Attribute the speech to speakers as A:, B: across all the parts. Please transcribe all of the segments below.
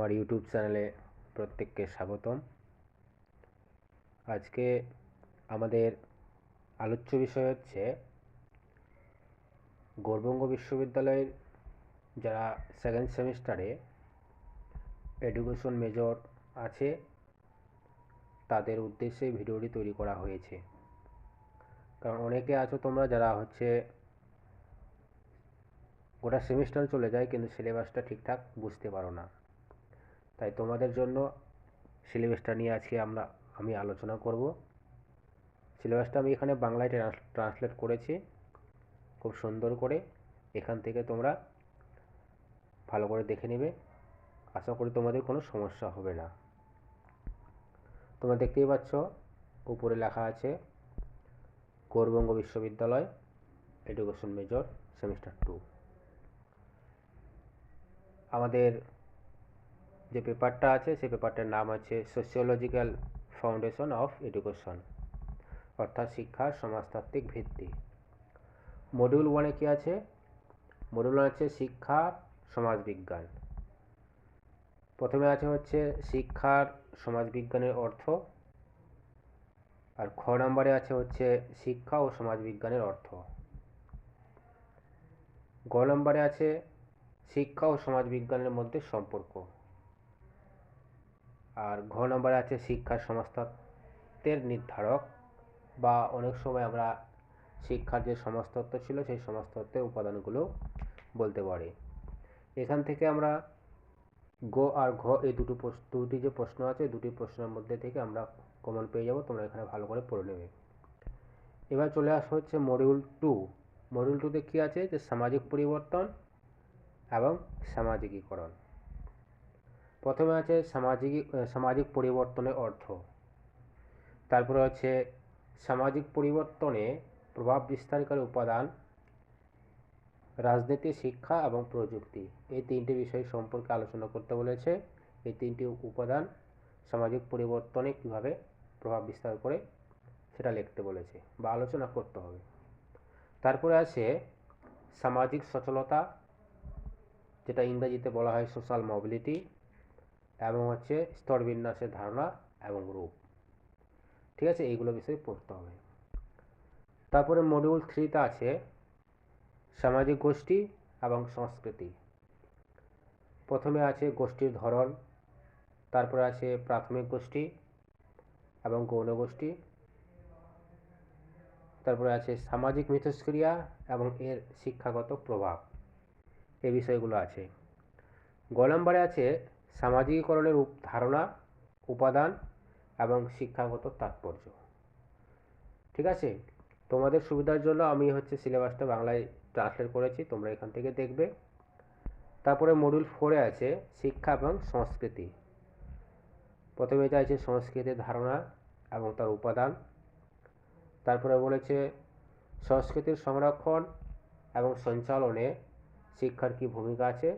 A: আমার ইউটিউব চ্যানেলে প্রত্যেককে স্বাগতম। আজকে আমাদের আলোচ্য বিষয় হচ্ছে গৌড়বঙ্গ বিশ্ববিদ্যালয়ের যারা সেকেন্ড সেমিস্টারে এডুকেশন মেজর আছে তাদের উদ্দেশ্যে ভিডিওটি তৈরি করা হয়েছে। কারণ অনেকে আছো তোমরা যারা গোটা সেমিস্টার চলে যায় কিন্তু সিলেবাসটা ঠিকঠাক বুঝতে পারো না, তাই তোমাদের জন্য সিলেবাসটা নিয়ে আজকে আমি আলোচনা করব। সিলেবাসটা আমি এখানে বাংলায় ট্রান্সলেট করেছি খুব সুন্দর করে। এখান থেকে তোমরা ভালো করে দেখে নেবে, আশা করি তোমাদের কোনো সমস্যা হবে না। তোমরা দেখতেই পাচ্ছ উপরে লেখা আছে গৌড়বঙ্গ বিশ্ববিদ্যালয় এডুকেশন মেজর সেমিস্টার 2। আমাদের যে পেপারটা আছে সেই পেপারটার নাম আছে সোশিওলজিক্যাল ফাউন্ডেশন অফ এডুকেশন, অর্থাৎ শিক্ষার সমাজতাত্ত্বিক ভিত্তি। মডিউল 1-এ কী আছে? মডিউল 1 আছে শিক্ষার সমাজবিজ্ঞান। প্রথমে আছে শিক্ষার সমাজবিজ্ঞানের অর্থ, আর খ নম্বরে আছে শিক্ষা ও সমাজবিজ্ঞানের অর্থ। গ নম্বরে আছে শিক্ষা ও সমাজবিজ্ঞানের মধ্যে সম্পর্ক, আর ঘ নম্বরে আছে শিক্ষার সমাজতত্ত্বের নির্ধারক, বা অনেক সময় আমরা শিক্ষার যে সমাজতত্ত্ব ছিল সেই সমাজতত্ত্বের উপাদানগুলো বলতে পারি। এখান থেকে আমরা গ আর ঘ এই দুটি যে প্রশ্ন আছে দুটি প্রশ্নের মধ্যে থেকে আমরা কমন পেয়ে যাব। তোমরা এখানে ভালো করে পড়ে নেবে। এবার চলে আসা মডিউল 2। মডিউল 2-তে কী আছে? যে সামাজিক পরিবর্তন এবং সামাজিকীকরণ। প্রথমে আছে সামাজিক পরিবর্তনের অর্থ, তারপরে আছে সামাজিক পরিবর্তনে প্রভাব বিস্তারকারী উপাদান, রাজনীতি, শিক্ষা এবং প্রযুক্তি। এই তিনটি বিষয় সম্পর্কে আলোচনা করতে বলেছে। এই তিনটি উপাদান সামাজিক পরিবর্তনে কীভাবে প্রভাব বিস্তার করে সেটা লিখতে বলেছে বা আলোচনা করতে হবে। তারপরে আছে সামাজিক সচলতা, যেটা ইংরেজিতে বলা হয় সোশ্যাল মোবিলিটি, এবং স্তরবিন্যাসের ধারণা এবং রূপ। ঠিক আছে, এইগুলো বিষয়ে পড়তে হবে। তারপরে মডিউল 3-তে আছে সামাজিক গোষ্ঠী এবং সংস্কৃতি। প্রথমে আছে গোষ্ঠীর ধরন, তারপরে আছে প্রাথমিক গোষ্ঠী এবং গৌণ গোষ্ঠী, তারপরে আছে সামাজিক মিথস্ক্রিয়া এবং এর শিক্ষাগত প্রভাব। এই বিষয়গুলো আছে। গ নম্বরে আছে সামাজিকীকরণের ধারণা, উপাদান এবং শিক্ষাগত তাৎপর্য। ঠিক আছে, তোমাদের সুবিধার জন্য আমি সিলেবাসটা বাংলায় ট্রান্সলেট করেছি, তোমরা এখান থেকে দেখবে। তারপরে মডিউল 4-এ আছে শিক্ষা এবং সংস্কৃতি। প্রথমে এটা আছে সংস্কৃতির ধারণা এবং তার উপাদান। তারপরে বলেছে সংস্কৃতির সংরক্ষণ এবং সঞ্চালনে শিক্ষার কী ভূমিকা আছে।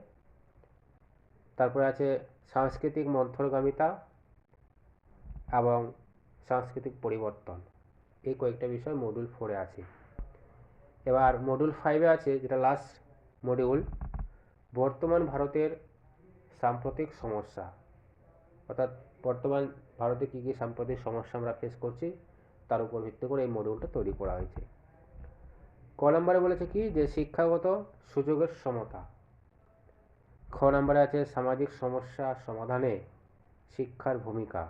A: তারপরে আছে সাংস্কৃতিক মধ্যগামিতা এবং সাংস্কৃতিক পরিবর্তন। এই কয়েকটা বিষয় মডিউল 4-এ আছে। এবার মডিউল 5-এ আছে, যেটা লাস্ট মডিউল, বর্তমান ভারতের সাম্প্রতিক সমস্যা, অর্থাৎ বর্তমান ভারতে কী কী সাম্প্রতিক সমস্যা আমরা ফেস করছি তার উপর ভিত্তি করে এই মডিউলটা তৈরি করা হয়েছে। ক নম্বরে বলেছে কি? যে শিক্ষাগত সুযোগের সমতা। খ নম্বরে আছে সামাজিক সমস্যা সমাধানে শিক্ষার ভূমিকা।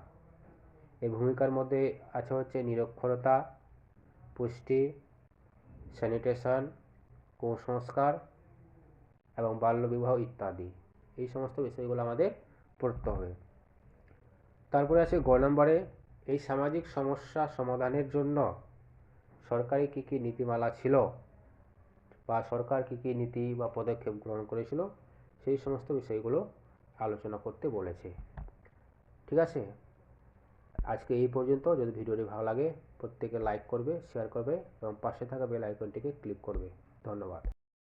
A: এই ভূমিকার মধ্যে আছে নিরক্ষরতা, পুষ্টি, স্যানিটেশন, কুসংস্কার এবং বাল্যবিবাহ ইত্যাদি। এই সমস্ত বিষয়গুলো আমাদের পড়তে হবে। তারপরে আছে গ নম্বরে এই সামাজিক সমস্যা সমাধানের জন্য সরকারি কী কী নীতিমালা ছিল বা সরকার কী কী নীতি বা পদক্ষেপ গ্রহণ করেছিল সেই সমস্ত বিষয়গুলো আলোচনা করতে বলেছে। ঠিক আছে, আজকে এই পর্যন্ত। যদি ভিডিওটি ভালো লাগে প্রত্যেকে লাইক করবে, শেয়ার করবে এবং পাশে থাকা বেল আইকনটিকে ক্লিক করবে। ধন্যবাদ।